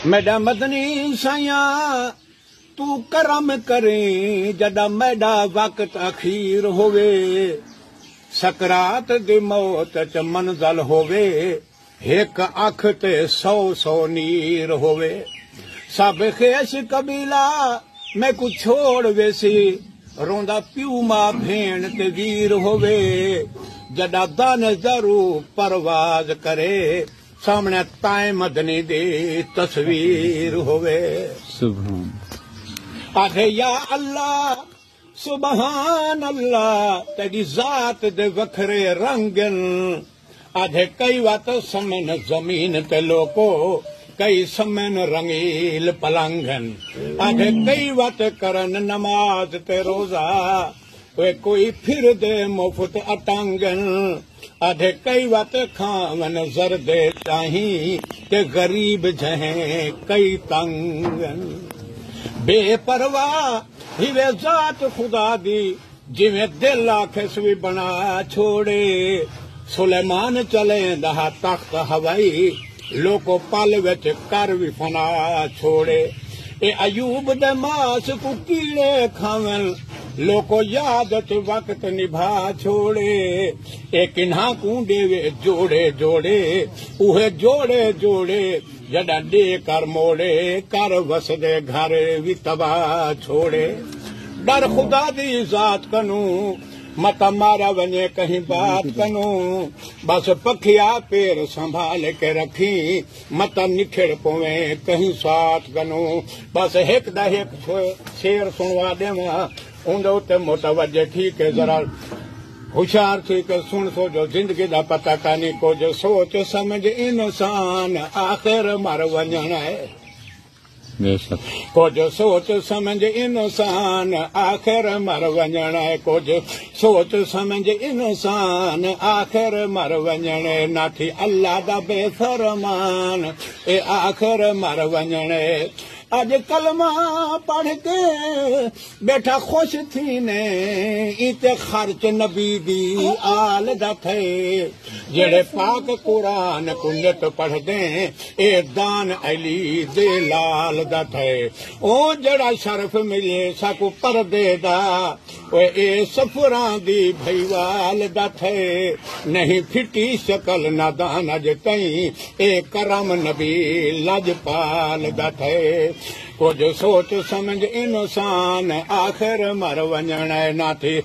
میڈا مدنی سیاں تو کرم کریں جدا میڈا وقت اخیر ہوئے سکرات دی موت چ منزل ہوئے ایک اکھ تے 100 نیر ہوئے سب خیش قبیلہ میں کو چھوڑ ویسی روندا پیو ماں بھین تے ویر ہوئے جدا دان ضرو پرواز کرے سامنے تائیں مدنی دی تصویر ہوئے سبحان آخے یا اللہ سبحان اللہ تیری ذات دے وکھرے رنگن آدھے کئی وات سمن زمین تے لوکو کئی سمن رنگیل پلنگن آدھے کئی وات کرن نماز تے روزہ وہ کوئی پھر دے مفت اٹانگن آدھے کئی وات کھاون زردے چاہیں کہ غریب جہیں کئی تنگن بے پرواہ ہیوے ذات خدا دی جویں دل آکھے سوی بنا چھوڑے سلیمان چلیں دہا تخت ہوائی لوکو پل وچ کر وی فنا چھوڑے اے ایوب دے ماس کو کیڑے کھاون لوکو یادت وقت نبھا چھوڑے اے کنہاں کو ڈیوے جوڑے جوڑے اوہے جوڑے جوڑے جڈا ڈے کر موڑے کر وسدے گھر وی تباہ چھوڑے ڈر خدا دی ذات کنوں متا مارا ونجے کہیں بات کنوں بس پکھیا پیر سنبھال کے رکھی متا نکھڑ پویں کہیں ساتھ کنوں بس ایک دا ایک شیر سنوا دے اندو تے متوجہ تھی کہ ذرا ہوشیار تھی کہ سن سو جو زندگی دا پتہ کانی کو جو سوچ سمجھ انسان آخر مر ونجنا ہے بے شک کو جو سوچ سمجھ انسان آخر مر ونجنا ہے کو جو سوچ سمجھ انسان آخر مر ونجنے نہ تھی اللہ دا بے فرمان اے آخر مر ونجنے اج کلمہ پڑھ کے بیٹھا خوش تھی نے ایتے خرچ نبی دی آل دا تھے جڑے پاک قرآن کنت پڑھ دیں اے دان علی دے لال دا تھے او جڑا شرف ملے ساکو پردے دا اے سفران دی بھائیوال دا تھے نہیں پھٹی شکل نادان اج تئیں اے کرم نبی لجپال دا تھے کچھ سوچ سمجھ انسان آخر مر ونجنا نہ تھی